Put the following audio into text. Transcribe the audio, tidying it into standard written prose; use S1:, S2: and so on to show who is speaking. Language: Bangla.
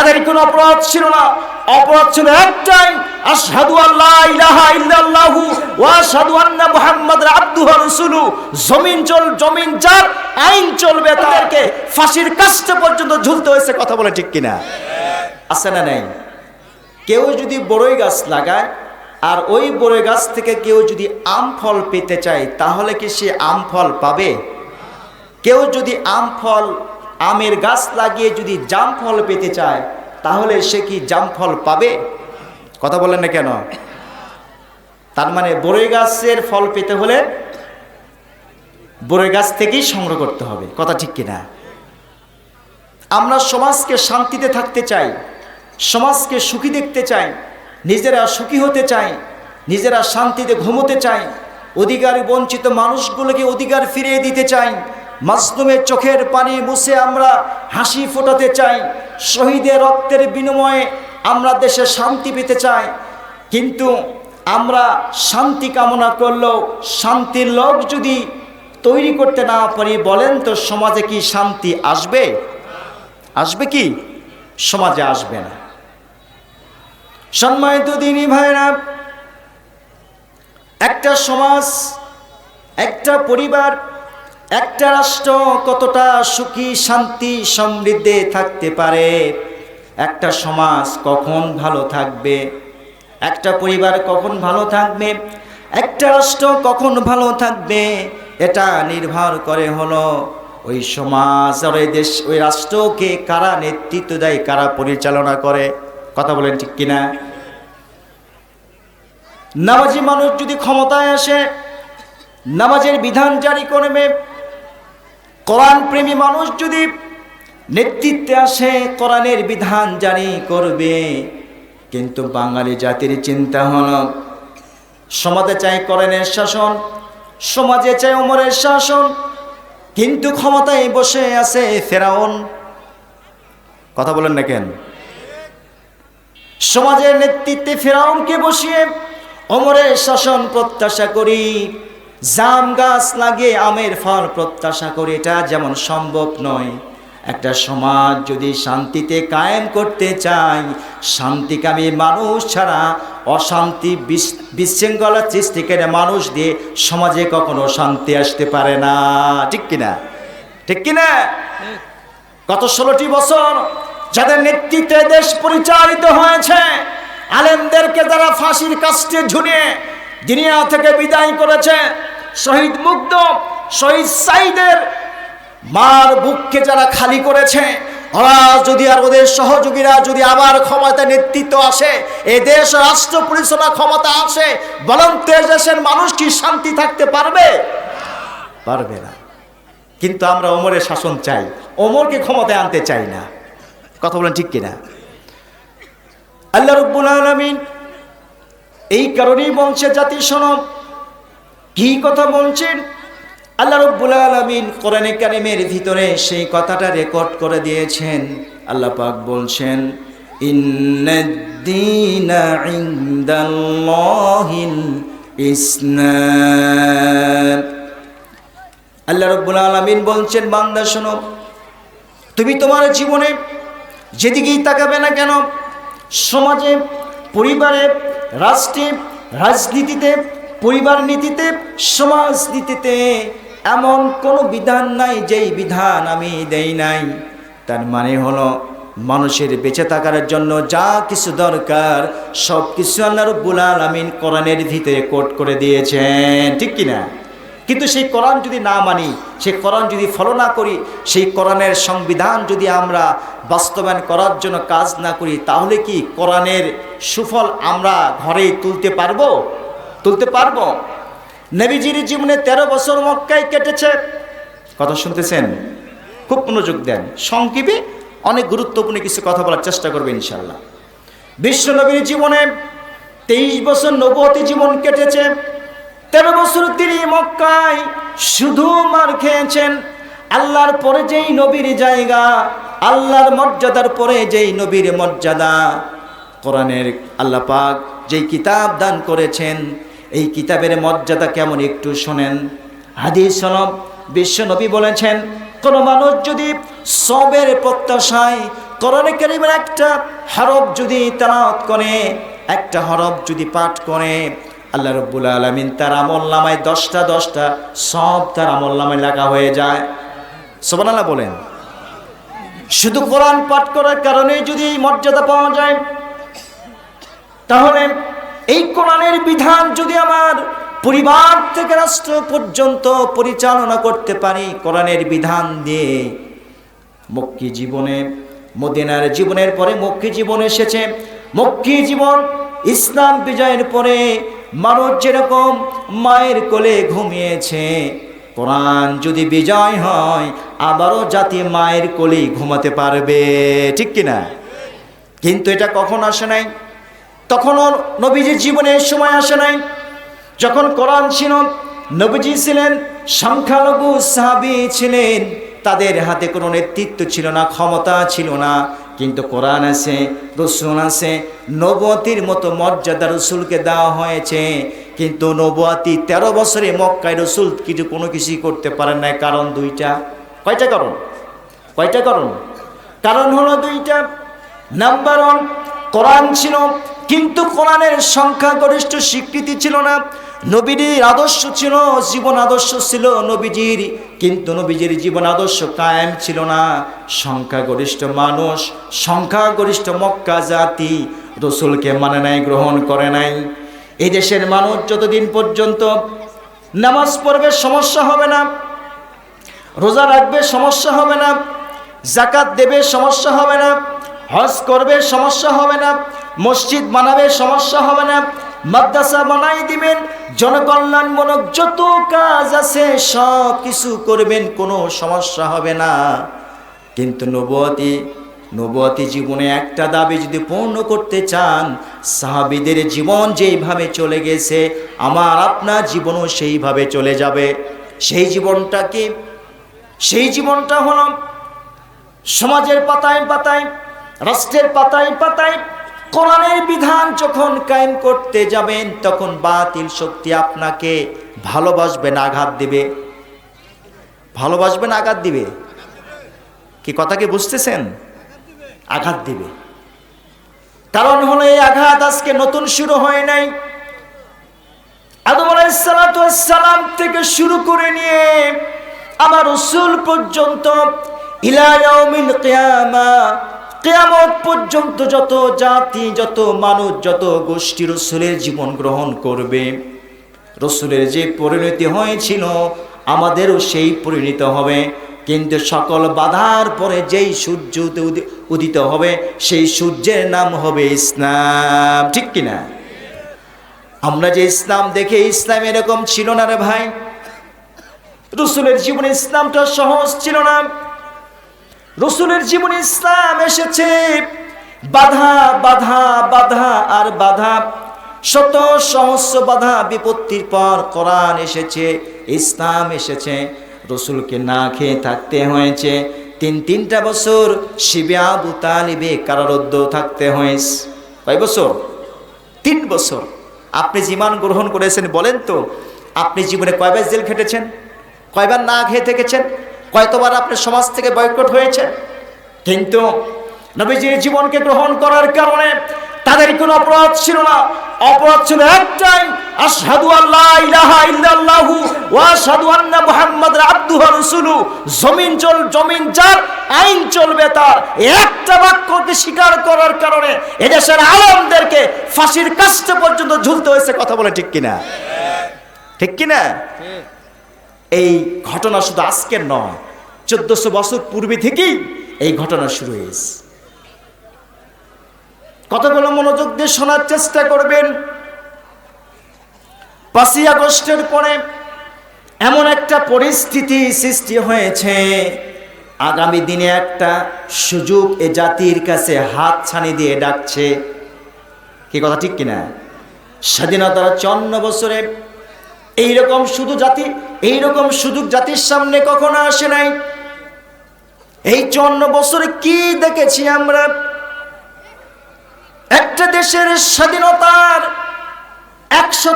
S1: তাদের কোনো অপরাধ ছিল না, অপরাধ ছিল একটাই, আশহাদু আল্লা ইলাহা ইল্লাল্লাহু ওয়া আশহাদু আন্না মুহাম্মাদার আবদুহু ওয়া রাসূলুহু। জমিন যার, আইন চলবে, তাদেরকে ফাঁসির কাস্টে পর্যন্ত ঝুলতে হয়েছে। কথা বলে ঠিক কিনা? আছে না নাই? কেউ যদি বড়ই গাছ লাগায় আর ওই বড়ই গাছ থেকে কেউ যদি আম ফল পেতে চায়, তাহলে কি সে আম ফল পাবে? কেউ যদি আমের গাছ লাগিয়ে যদি জাম ফল পেতে চায়, তাহলে সে কি জাম ফল পাবে? কথা বলেন না কেন? তার মানে বড়ই গাছের ফল পেতে হলে বড়ই গাছ থেকেই সংগ্রহ করতে হবে। কথা ঠিক কিনা? আমরা সমাজকে শান্তিতে থাকতে চাই, সমাজকে সুখী দেখতে চাই, নিজেরা সুখী হতে চাই, নিজেরা শান্তিতে ঘুমোতে চাই, অধিকার বঞ্চিত মানুষগুলোকে অধিকার ফিরিয়ে দিতে চাই, মাজলুমের চোখের পানি মুছে আমরা হাসি ফোটাতে চাই, শহীদের রক্তের বিনিময়ে আমরা দেশে শান্তি পেতে চাই। কিন্তু আমরা শান্তি কামনা করলেও শান্তির লোক যদি তৈরি করতে না পারি, বলেন তো সমাজে কি শান্তি আসবে? আসবে কি? সমাজে আসবে না। সম্মানিত দিনী ভাইরা, একটা সমাজ, একটা পরিবার, একটা রাষ্ট্র কতটা সুখী শান্তি সমৃদ্ধে থাকতে পারে, একটা সমাজ কখন ভালো থাকবে, একটা পরিবার কখন ভালো থাকবে, একটা রাষ্ট্র কখন ভালো থাকবে, এটা নির্ভর করে হলো ওই সমাজ আর ওই দেশ, ওই রাষ্ট্রকে কারা নেতৃত্ব দেয়, কারা পরিচালনা করে। কথা বলেন ঠিক কিনা? নামাজি মানুষ যদি ক্ষমতায় আসে, নামাজের বিধান জারি করবে, কোরআন প্রেমী মানুষ যদি নেতৃত্বে আসে, কোরআনের বিধান জারি করবে। কিন্তু বাঙালি জাতির চিন্তা হলো সমাজে চাই কোরআনের শাসন, সমাজে চাই ওমরের শাসন, কিন্তু ক্ষমতায় বসে আছে ফেরাউন। কথা বলেন না কেন? সমাজের নেতৃত্বে ফেরাউনকে বসিয়ে ওমরের শাসন প্রত্যাশা করি, জাম গাছ লাগিয়ে আমের ফল প্রত্যাশা করি, এটা যেমন সম্ভব নয়। একটা সমাজ যদি শান্তিতে কায়েম করতে চাই, শান্তিকামী মানুষ ছাড়া অশান্তি বিশৃঙ্খলা সৃষ্টিকারী মানুষ দিয়ে সমাজে কখনো শান্তি আসতে পারে না। ঠিক কিনা? ঠিক কিনা? গত 16টি বছর যাদের নেতৃত্বে দেশ পরিচালিত হয়েছে, আলেমদেরকে যারা ফাঁসির কাস্টে ঝুলিয়ে দুনিয়া থেকে বিদায় করেছে, শহীদ মুগ্ধ, শহীদ সাইদের মার বুককে যারা খালি করেছে, ওরা যদি আর ওদের সহযোগীরা যদি আবার ক্ষমতা নেতৃত্ব আসে, এ দেশ রাষ্ট্র পরিচালনা ক্ষমতা আসে, বলেন তো দেশের মানুষ কি শান্তি থাকতে পারবে? পারবে না। কিন্তু আমরা ওমরের শাসন চাই, ওমরকে ক্ষমতায় আনতে চাই না। কথা বলেন ঠিক কিনা? আল্লাহ রাব্বুল আলামিন এই কারণেই বলছে, জাতি শোনো, কি কথা বলছেন? আল্লাহ রাব্বুল আলামিন কোরআনে কারীমের ভিতরে সেই কথাটা রেকর্ড করে দিয়েছেন। আল্লাহ পাক বলছেন, ইন্নাদ-দীনা ইনদাল্লাহিল ইসলাম। আল্লাহ রাব্বুল আলামিন বলছেন, বান্দা শোনো, তুমি তোমার জীবনে যেদিকেই তাকাবে না কেন, সমাজে, পরিবারে, রাষ্ট্রে, রাজনীতিতে, পরিবার নীতিতে, সমাজ নীতিতে এমন কোনো বিধান নাই যেই বিধান আমি দেই নাই। তার মানে হলো মানুষের বেঁচে থাকার জন্য যা কিছু দরকার সব কিছু আল্লাহ রাব্বুল আলামিন কোরআনের ভিতরে কোট করে দিয়েছেন। ঠিক কিনা? কিন্তু সেই কোরআন যদি না মানি, সেই কোরআন যদি ফলো না করি, সেই কোরআনের সংবিধান যদি আমরা বাস্তবায়ন করার জন্য কাজ না করি, তাহলে কি কোরআনের সুফল আমরা ঘরে তুলতে পারবো? তুলতে পারবো? নবীজির জীবনে 13 বছর মক্কায় কেটেছে। কথা শুনতেছেন? খুব মনোযোগ দেন, সংক্ষেপে অনেক গুরুত্বপূর্ণ কিছু কথা বলার চেষ্টা করবে ইনশাআল্লাহ। বিশ্ব নবীর জীবনে 23 বছর নবুয়তি জীবন কেটেছে। 13 বছর তিনি মক্কায় শুধু মার খেয়েছেন। আল্লাহর পরে যেই নবীর জায়গা, আল্লাহর মর্যাদার পরে যেই নবীর মর্যাদা, কোরআনের আল্লাহ পাক যেই কিতাব দান করেছেন, এই কিতাবের মর্যাদা কেমন একটু শোনেন। হাদিস বিশ্ব নবী বলেছেন, কোন মানুষ যদি সবের প্রত্যাশায় কোরআনে কারীমের একটা হরফ যদি তেলাওয়াত করে, একটা হরফ যদি পাঠ করে, আল্লাহ রাব্বুল আলামিন তার আমলনামায় 10টা সব তার আমলনামায় লেখা হয়ে যায়। সুবহানাল্লাহ বলেন। শুধু কোরআন পাঠ করার কারণে যদি এই মর্যাদা পাওয়া যায়, তাহলে এই কোরআনের বিধান যদি আমার পরিবার থেকে রাষ্ট্র পর্যন্ত পরিচালনা করতে পারি কোরআনের বিধান দিয়ে, মক্কি জীবনে, মদিনার জীবনের পরে মক্কি জীবন এসেছে। মক্কি জীবন ইসলাম বিজয়ের পরে মানুষ যেরকম মায়ের কোলে ঘুমিয়েছে, কোরআন যদি বিজয় হয় আবারও জাতি মায়ের কোলেই ঘুমাতে পারবে, ঠিক কিনা? কিন্তু এটা কখন আসে নাই? তখনও নবীজির জীবনের সময় আসে নাই। যখন কোরআন ছিল, নবীজি ছিলেন সংখ্যালঘু সাহাবী ছিলেন, তাদের হাতে কোনো নেতৃত্ব ছিল না, ক্ষমতা ছিল না। কিন্তু কোরআন আছে, রসুল আছে, নবুয়তির মতো মর্যাদা রসুলকে দেওয়া হয়েছে। কিন্তু নবুয়তি 13 বছরে মক্কায় রসুল কোনো কিছুই করতে পারেন না। কারণ দুইটা। কয়টা কারণ? কারণ হলো দুইটা। নাম্বার 1, কোরআন ছিল কিন্তু কোরআনের সংখ্যাগরিষ্ঠ স্বীকৃতি ছিল না। নবীর আদর্শ ছিল, জীবন আদর্শ ছিল নবীজির, কিন্তু নবীজির জীবন আদর্শ কায়েম ছিল না। সংখ্যাগরিষ্ঠ মানুষ, সংখ্যাগরিষ্ঠ মক্কা জাতি রসুলকে মানে নাই, গ্রহণ করে নাই। এই দেশের মানুষ যতদিন পর্যন্ত নামাজ পড়বে সমস্যা হবে না, রোজা রাখবে সমস্যা হবে না, যাকাত দেবে সমস্যা হবে না, হজ করবে সমস্যা হবে না, মসজিদ বানাবে সমস্যা হবে না, মাদ্রাসা বানাই দিবেন, জনকল্যাণমূলক যত কাজ আছে সব কিছু করবেন, কোনো সমস্যা হবে না। কিন্তু নবুয়তি জীবনে একটা দাবি যদি পূর্ণ করতে চান, সাহাবীদের জীবন যেইভাবে চলে গেছে আমার আপনার জীবনও সেইভাবে চলে যাবে। সেই জীবনটা কি? সেই জীবনটা হলো সমাজের পাতায় পাতায়, রাষ্ট্রের পাতায় পাতায় কোরআনের বিধান যখন কায়েম করতে যাবেন, তখন বাতিল শক্তি আপনাকে ভালোবাসবেন, আঘাত দিবে। ভালোবাসবেন, আঘাত দিবে। কি কথা কি বুঝতেছেন? আঘাত দিবে। কারণ হলো এই আঘাত আজকে নতুন শুরু হয় নাই। আদম আলাইহিস সালাম থেকে শুরু করে নিয়ে আমার রাসূল পর্যন্ত ইলা ইয়াউমিল কিয়ামাহ, কিয়ামত পর্যন্ত যত জাতি, যত মানুষ, যত গোষ্ঠী রাসূলের জীবন গ্রহণ করবে, রাসূলের যে পরিণতি হয়েছিল আমাদেরও সেই পরিণত হবে। কিন্তু সকল বাধার পরে যেই সূর্য উদিত হবে সেই সূর্যের নাম হবে ইসলাম, ঠিক কিনা? আমরা যে ইসলাম দেখে, ইসলাম এরকম ছিল না রে ভাই। রাসূলের জীবনে ইসলামটা সহজ ছিল না। রাসূলের জীবনে ইসলাম এসেছে বাধা বাধা বাধা আর বাধা, শত সহস্র বাধা বিপত্তির পর কোরআন এসেছে, ইসলাম এসেছে। রাসূলকে না খেয়ে থাকতে হয়েছে 3 বছর, শিবে আবু তালিবে কারারুদ্ধ থাকতে হয়েছে। কয় বছর? 3 বছর। আপনি জীবন গ্রহণ করেছেন, বলেন তো আপনি জীবনে কয়বার জেল খেটেছেন? কয়বার না খেয়ে থেকেছেন? কয়তবার আপনি সমাজ থেকে বয়কট হয়েছে? কিন্তু নবীজির জীবনকে গ্রহণ করার কারণে তাদের কোনো অপরাধ ছিল না। অপরাধ ছিল একটাই, আশহাদু আল্লা ইলাহা ইল্লাল্লাহু ওয়া আশহাদু আন্না মুহাম্মাদার আবদুহু ওয়া রাসূলুহু। জমিন যার, আইন চলবে তার। একটা বাক্যকে স্বীকার করার কারণে এদেশের আলেমদেরকে ফাঁসির কাস্টে পর্যন্ত ঝুলতে হয়েছে। কথা বলে ঠিক কিনা? ঠিক কিনা? এই ঘটনা শুধু আজকের নয়, 1400 বছর পূর্বে থেকেই এই ঘটনা শুরু হয়েছে। কতগুলো মনোযোগ দিয়ে শোনার চেষ্টা করবেন। 5ই আগস্টের পরে এমন একটা পরিস্থিতি সৃষ্টি হয়েছে, আগামী দিনে একটা সুযোগ এ জাতির কাছে হাত ছানি দিয়ে ডাকছে। কি কথা ঠিক কিনা? স্বাধীনতার 54 বছরে এইরকম সুযোগ জাতির সামনে কখনো আসে নাই। এই 54 বছরে কি দেখেছি আমরা? একটা দেশের স্বাধীনতার 100